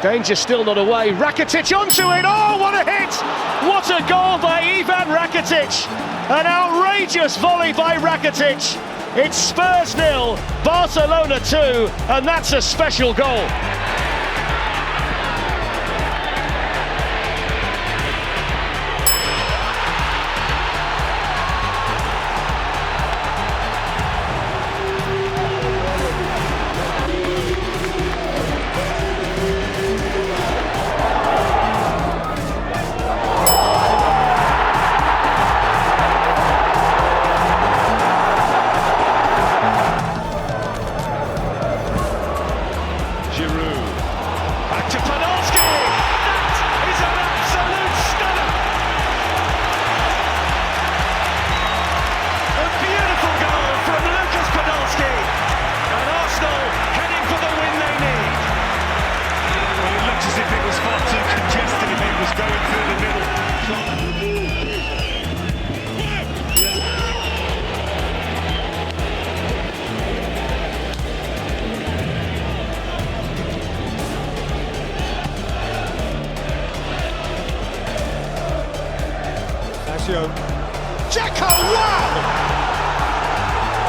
Danger still not away. Rakitic onto it. Oh, what a hit! What a goal by Ivan Rakitic! An outrageous volley by Rakitic. It's Spurs 0, Barcelona 2, and that's a special goal. Back to Podolski! That is an absolute stunner! A beautiful goal from Lucas Podolski, and Arsenal heading for the win they need. Well, it looks as if it was far too congested if it was going through the middle. Dzeko, wow!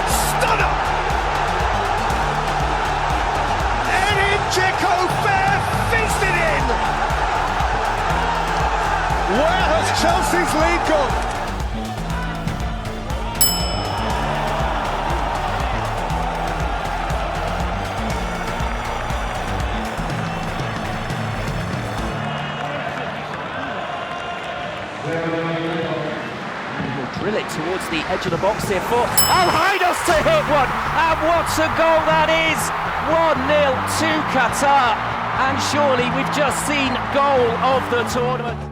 Stunner! Edin Dzeko fair feasted in! Where has Chelsea's lead gone? Drill it towards the edge of the box here for Alhaidos to hit one, and what a goal that is! 1-0 to Qatar, and surely we've just seen goal of the tournament.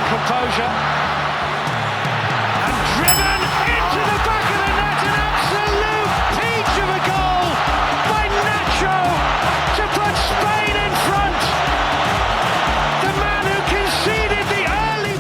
Composure and driven into the back of the net, an absolute peach of a goal by Nacho to put Spain in front. The man who conceded the early.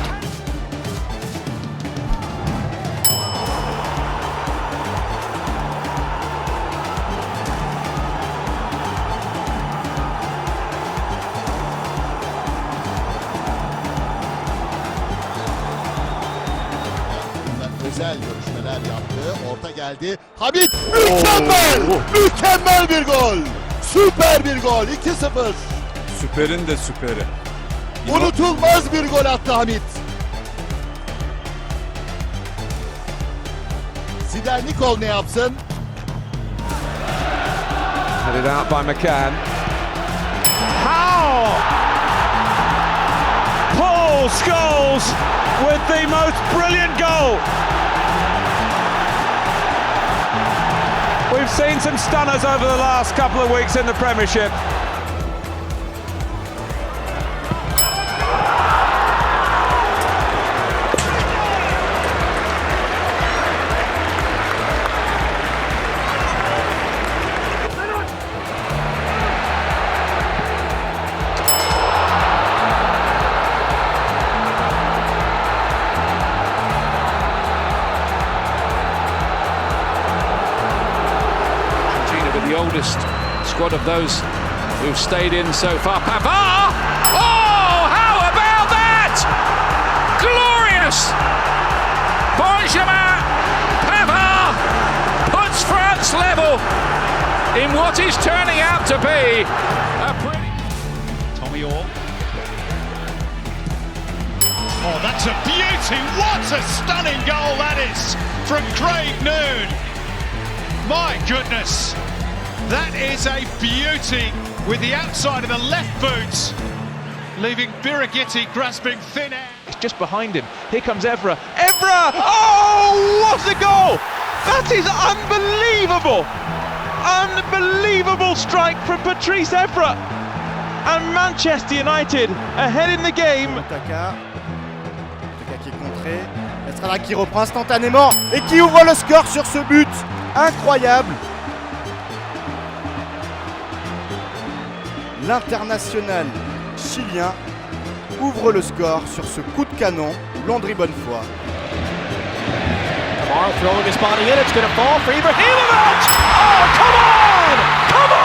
Özel görüşmeler yaptı. Orta geldi. Hamit mükemmel! Mükemmel bir gol! Süper bir gol. 2-0. Süperin de süperi. Unutulmaz bir gol attı Hamit. Sider Nikol ne yapsın? Headed out by McCann. How? Paul Scholes with the most brilliant goal. We've seen some stunners over the last couple of weeks in the Premiership. The oldest squad of those who've stayed in so far. Pavard! Oh, how about that? Glorious! Benjamin Pavard puts France level in what is turning out to be a pretty... Tommy Orr. Oh, that's a beauty! What a stunning goal that is from Craig Noon! My goodness! That is a beauty with the outside of the left boot, leaving Birighitti grasping thin air. It's just behind him. Here comes Evra. Evra! Oh, what a goal! That is unbelievable! Unbelievable strike from Patrice Evra! And Manchester United ahead in the game. Taka qui est contré. Estrada qui reprend instantanément et qui ouvre le score sur ce but incroyable. L'international chilien ouvre le score sur ce coup de canon. Landry Bonnefoy. Tomorrow throwing his body in, it's going to fall for Ibrahimovic! Oh, come on! Come on!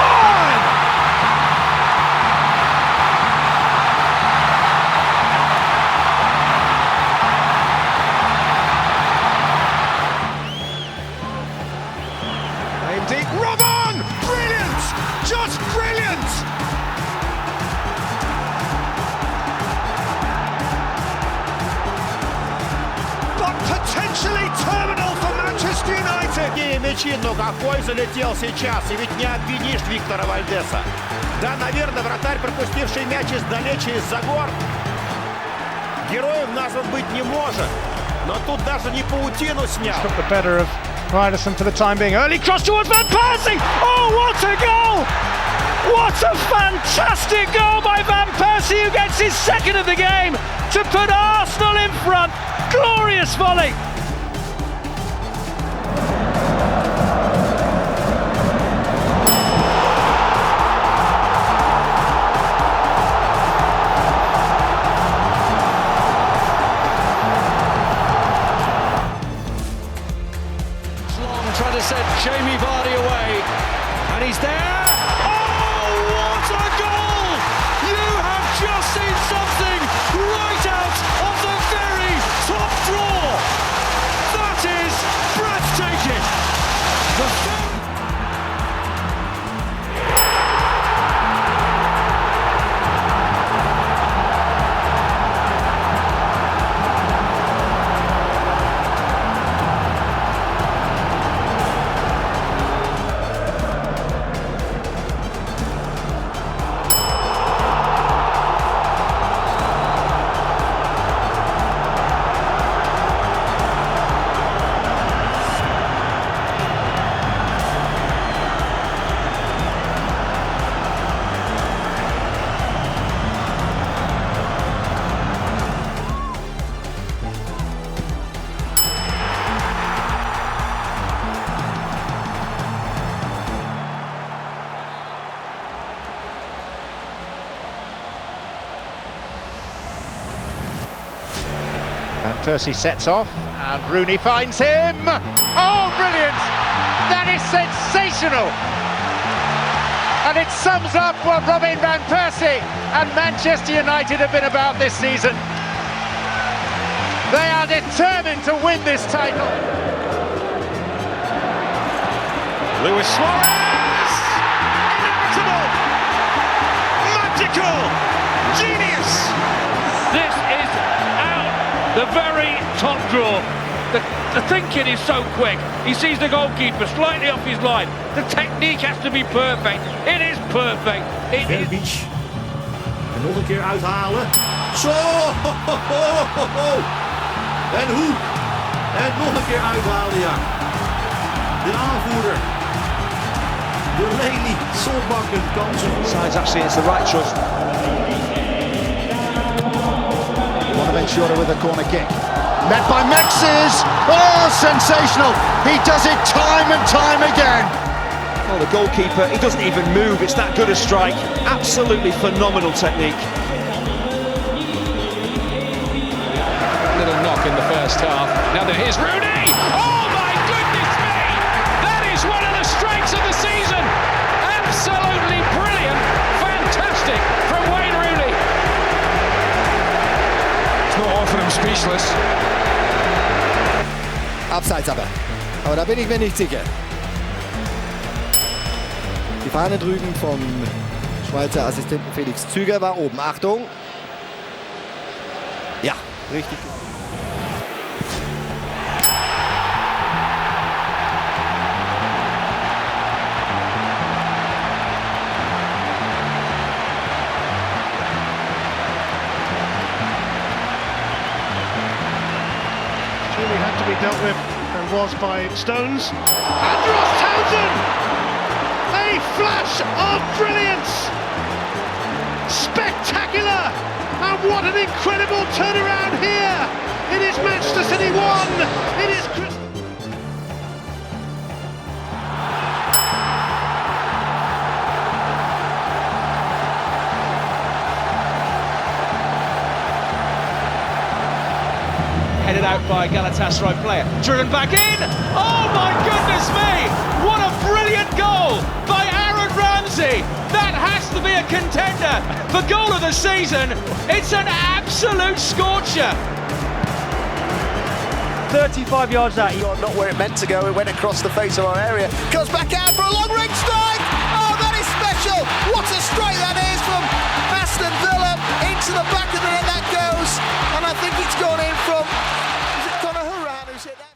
Aimed deep, Robin! Brilliant! Just brilliant! But potentially terminal for Manchester United! Мячи, но какой залетел сейчас, и ведь не обвинишь Виктора Вальдеса. Да, наверное, вратарь, пропустивший мяч издалече из-за гор, героем назван быть не может, но тут даже не паутину снял. Got the better of Ryerson for the time being. Early cross towards Van Persie. Oh, what a goal! What a fantastic goal by Van Persie, who gets his second of the game to put Arsenal in front. Glorious volley. Trying to set Jamie Vardy away, and he's there. Oh, what a goal! You have just seen something right out of the very top drawer. That is breathtaking. Van Persie sets off, and Rooney finds him! Oh, brilliant! That is sensational! And it sums up what Robin Van Persie and Manchester United have been about this season. They are determined to win this title. Luis Suarez! Inevitable! Magical! Genius! This is out the very top drawer. The thinking is so quick. He sees the goalkeeper slightly off his line. The technique has to be perfect. It is perfect. It is. Beach. En nog een keer uithalen. Zo! En hoe? En nog een keer uithalen, ja. De aanvoerder. De Lely Solbakken kansen. Besides, actually, it's the right choice. Bonaventura with a corner kick. Met by Mexes. Oh, sensational. He does it time and time again. Oh, the goalkeeper, he doesn't even move. It's that good a strike. Absolutely phenomenal technique. Little knock in the first half. Now here's Rooney. Oh my goodness me! That is one of the strikes of the season. Absolutely brilliant, fantastic from Wayne Rooney. It's not often I'm speechless. Abseits aber da bin ich mir nicht sicher. Die Fahne drüben vom Schweizer Assistenten Felix Züger war oben. Achtung! Ja, richtig. Surely had to be dealt with, and was by Stones. And Ross Townsend! A flash of brilliance! Spectacular! And what an incredible turnaround here! It is Manchester City 1! It is Headed out by a Galatasaray player, driven back in. Oh my goodness me! What a brilliant goal by Aaron Ramsey. That has to be a contender for goal of the season. It's an absolute scorcher. 35 yards out. Not where it meant to go. It went across the face of our area. Comes back out for a long range strike. Oh, that is special. What a strike that is from Aston Villa into the back of the net. That goes, and I think it's gone in from